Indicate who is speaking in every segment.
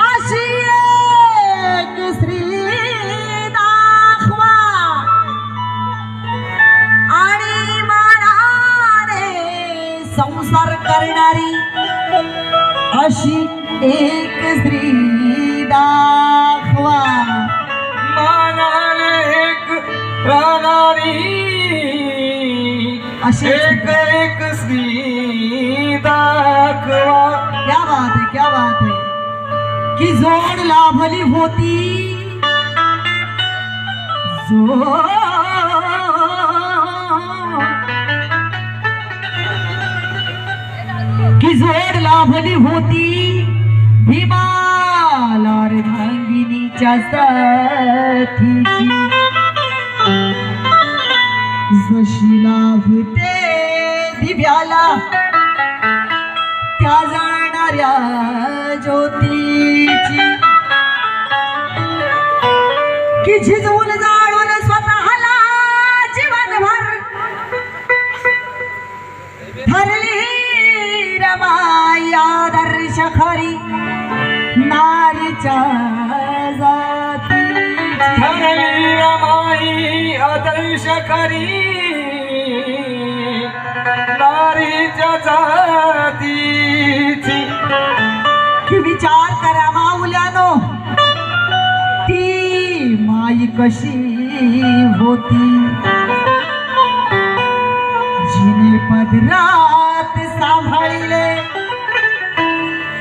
Speaker 1: अशी एक स्त्री दाखवा आणि मानाने संसार करणारी अशी एक स्त्री दाखवा
Speaker 2: मानाने एक राहणारी
Speaker 1: अशी
Speaker 2: एक स्त्री दाखवा.
Speaker 1: क्या बात है की जोड लाभली होती जोड लाभली होती भीमाला अर्धांगिनीच्या साथीची जशी लाभते दिव्याला त्या जाणाऱ्या ज्योतीची की झिजवून जाळून स्वतःला जीवनभर धरली रमाई आदर्श खरी नारीच्या जाती
Speaker 2: धरली रमाई आदर्श खरी नारीच्या जातीची.
Speaker 1: की विचार करा माऊल्यानो ती माई कशी होती जिने पदरात सांभाळले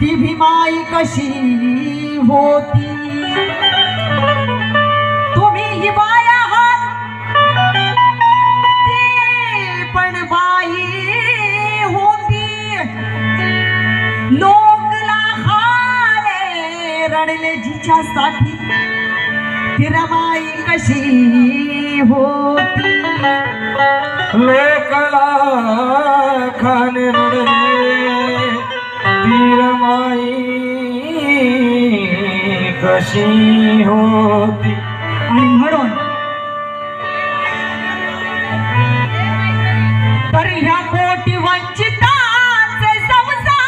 Speaker 1: ती भीमाई कशी होती. तुम्ही ही बाई आहात ती पण बाई होती. लोक लाखाने रडले जिच्यासाठी ती रमाई कशी होती.
Speaker 2: लोकला खाने रडले ती रमाई कशी होती.
Speaker 1: आणि म्हणून तर ह्या कोटी वंचितांचे संसार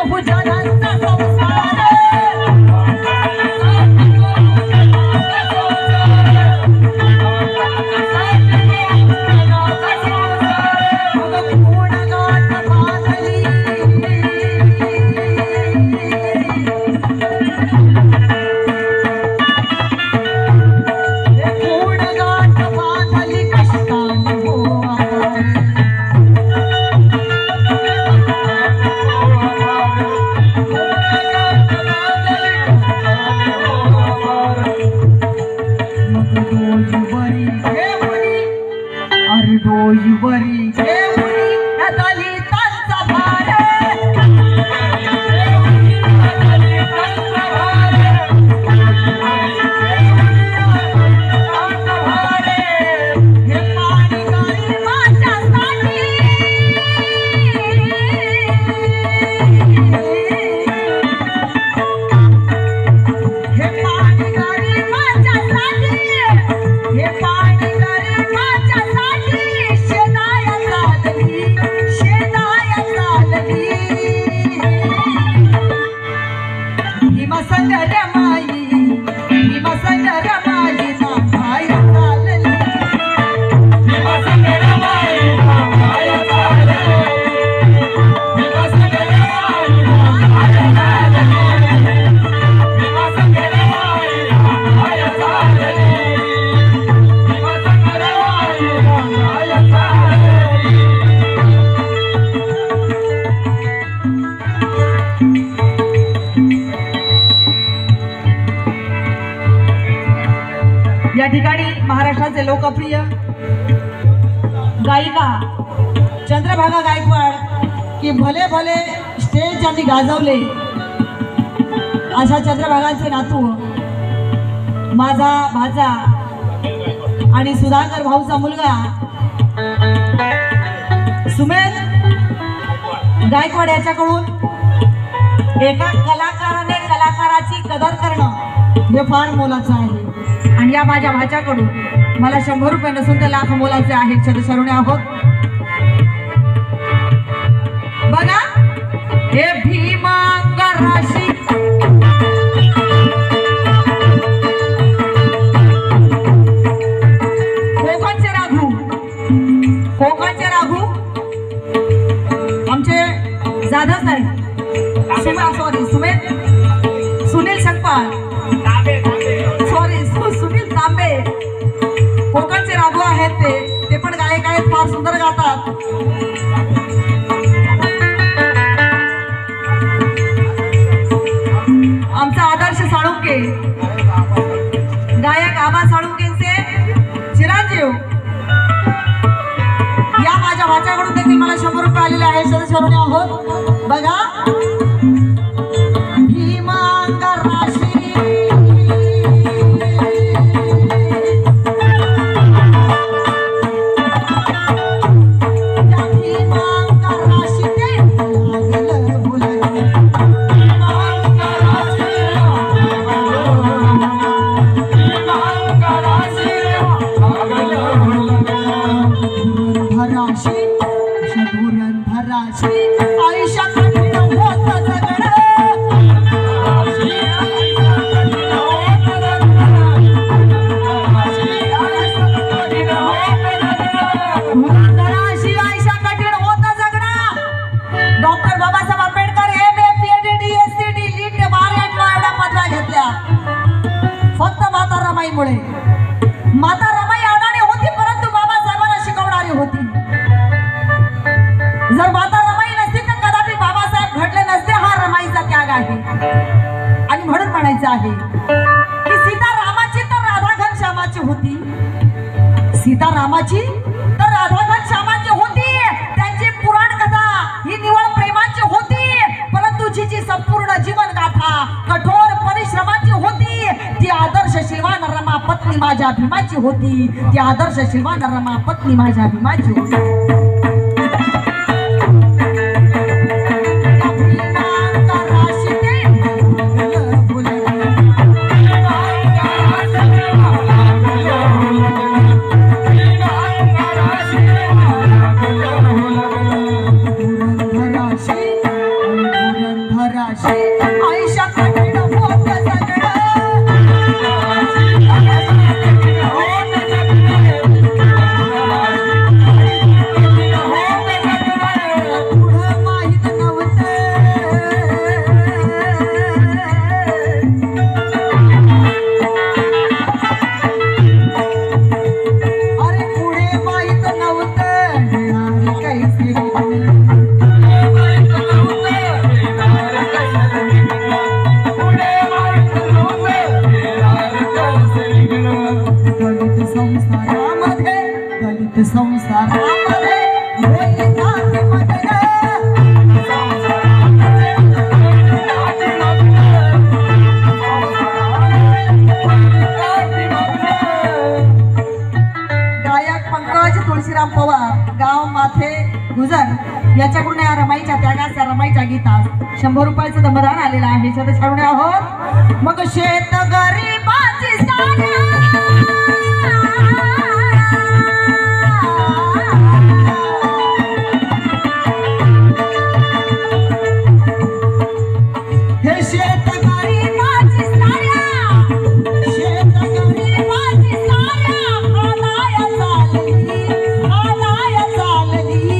Speaker 1: बहुजनांचा संसार डोईवरी घेऊनी दलितांचा भार हे पाणी गरिबांच्यासाठी हे पाणी गरिबांच्यासाठी हे पाणी गरिबांच्यासाठी शेदाया चालली भीमसंग रमाई नाथाया चालली
Speaker 2: भीमसंग रमाई नाथाया चालली भीमसंग रमाई नाथाया चालली भीमसंग रमाई नाथाया चालली भीमसंग रमाई नाथाया चालली
Speaker 1: या ठिकाणी महाराष्ट्राचे लोकप्रिय गायिका चंद्रभागा गायकवाड की भले भले स्टेज ज्यांनी गाजवले अशा चंद्रभागांचे नातू माझा भाचा आणि सुधाकर भाऊचा मुलगा सुमेध गायकवाड याच्याकडून एका कलाकाराने कलाकाराची कदर करणं हे फार मोलाचं आहे आणि या माझ्या भाच्याकडून मला 100 रुपये नसून ते लाख मोलाचे आहेत सदस्यरुणे आहोत बघा हे भीमांगराशी कोकणचे राघू आमचे जाधव साहेब सुमेध सुनील सकपाळ सुनील तांबे कोकणचे राघू आहेत ते पण गायक आहेत फार सुंदर गातात आमचा आदर्श साळुंके गायक आबा साळुंकेंचे चिरंजीव या माझ्या भाच्याकडून देखील मला 100 रुपये आलेले आहे सदस्यरुणे आहोत बघा भीमांगराशी आयुष्या कठीण होत जगणं आयुष्या कठीण होत जगणं doctor Babasaheb Ambedkar MA PhD DSc लीट 12 एवढ्या पदव्या घेतल्या फक्त माता रमाईमुळे माता रमाई अडाणी होती परंतु बाबासाहेबांना शिकवणारी होती जर माता रमाई नसती तर कदापि बाबासाहेब घडले नसते हा रमाईचा त्याग आहे आणि म्हणून म्हणायचं आहे की सीता रामाची तर राधा घनश्यामाची होती सीता रामाची तर राधा घनश्यामाची होती त्यांची पुराण कथा ही निवळ प्रेमाची होती परंतु जिची संपूर्ण जीवन गाथा कठोर परिश्रमाची होती ती आदर्श शिलवान रमा पत्नी माझ्या भीमाची होती ती आदर्श शिलवान रमा पत्नी माझ्या भीमाची होती धराशी आयुष्यात कठीण होत सगळं पुढं माहित नव्हतं अरे पुढे माहित नव्हतं येणार कैसे दलित संसारामध्ये होईल नाट्य मग्न. गायक पंकज तुळशीराम पवार गाव माथे गुजर याच्याकडून या रमाईच्या त्यागास या रमाईच्या गीतात 100 रुपयाचं दमदान आलेलं आहे. छावणे आहोत मग शेत गरीबाची हे शेत गरीबाची शेत गरीबाची हालाया चालली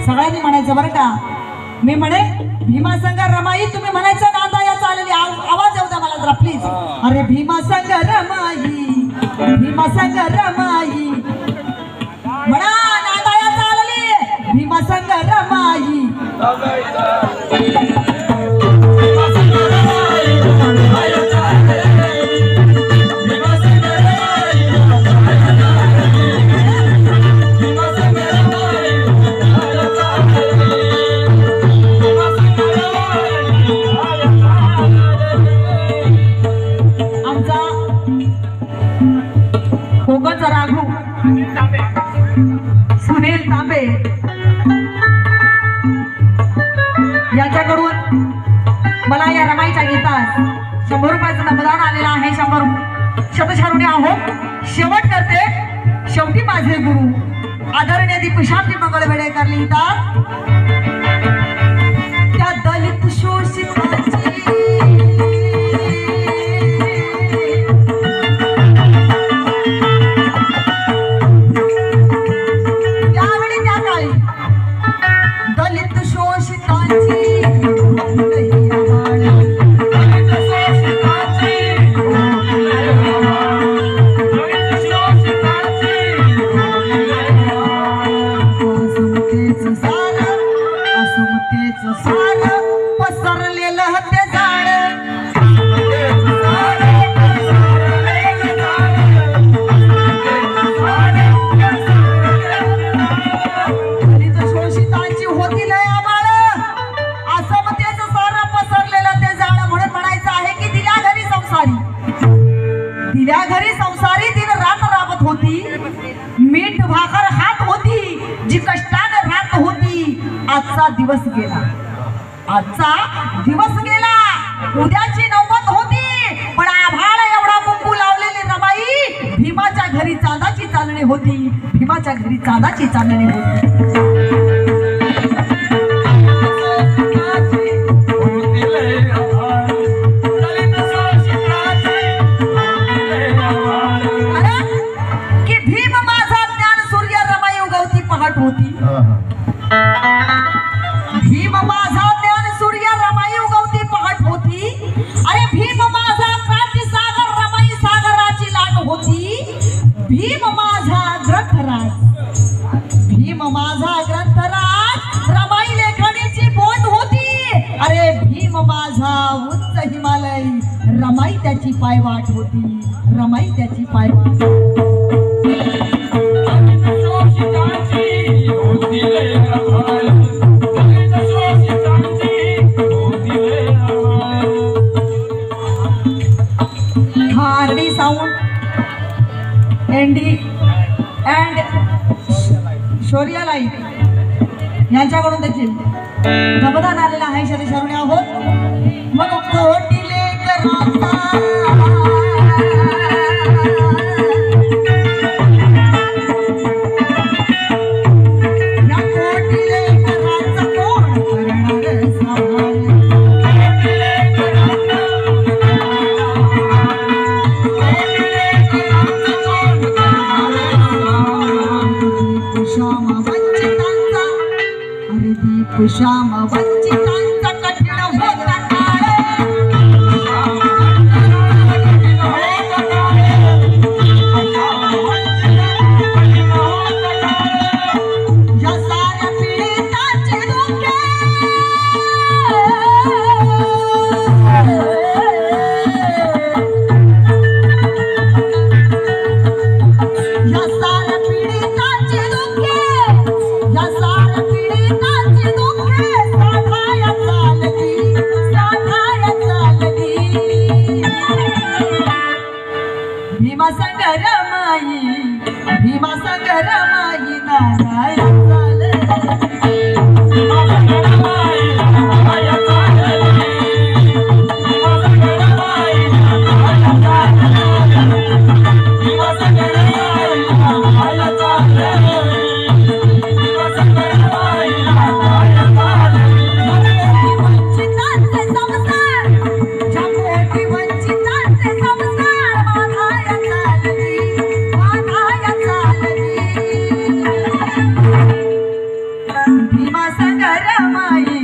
Speaker 1: सगळ्यांनी म्हणायचं बरं का. मी म्हणे भीमासंग रमाई तुम्ही म्हणायचं नांदाया चालली. आवाज येऊ द्या मला जरा प्लीज. अरे भीमासंग रमाई भीमासंग रमाई म्हणा नांदाया चालली भीमासंग रमाई. कोकणचा राघू सुनील तांबे यांच्याकडून मला या रमाईच्या गीतात 100 रुपयाचं दमदान आलेलं आहे. 100 शतशारुणी आहोत. शेवट करते शेवटी माझे गुरु आदरणीय दीपशांती मंगळवेडेकर लिहितात त्या दलित शोषिताची पसरलेलं ते झाड दलित शोषितांची होती लय आबाळ असमतेचं सारं पसरलेलं ते झाड म्हणून म्हणायचं आहे की दिल्या घरी संसारी दिन रात राबत होती. मीठ भाकर हात होती जी कष्टाने रात होती. आजचा दिवस गेला उद्याची नौबत होती. पण आभाळ एवढा कुंकू लावलेली रमाई भीमाच्या घरी चांदाची चालणी होती. भीमाच्या घरी चांदाची चालणी होती. की भीम माझा ज्ञान सूर्य रमाई उगवती पहाट होती. भीम माझा ज्ञान सूर्य रमाई उगवती पहाट होती. अरे भीम माझा क्रांती सागर रमाई सागराची लाट होती. भीम माझा ग्रंथराज रमाई लेखणीची बोध होती. अरे भीम माझा उच्च हिमालय रमाई त्याची पायवाट होती. रमाई त्याची पायवाट Hardy sound ND and शोरिया light यांच्याकडून देखील दमदान आलेला आहे. शतशारुणी आहोत मग कोटीले कराचा या कोटीले कराचा निर्दीप श्याम वंचितांचा कठीण होता काळ या साऱ्या पीडितांचे दुःखे या साऱ्या पीडितांचे दुःखे या साऱ्या पीडितांचे दुःखे साधाया चालली भीमासंग रमाई नारायण भीमासंग रमाई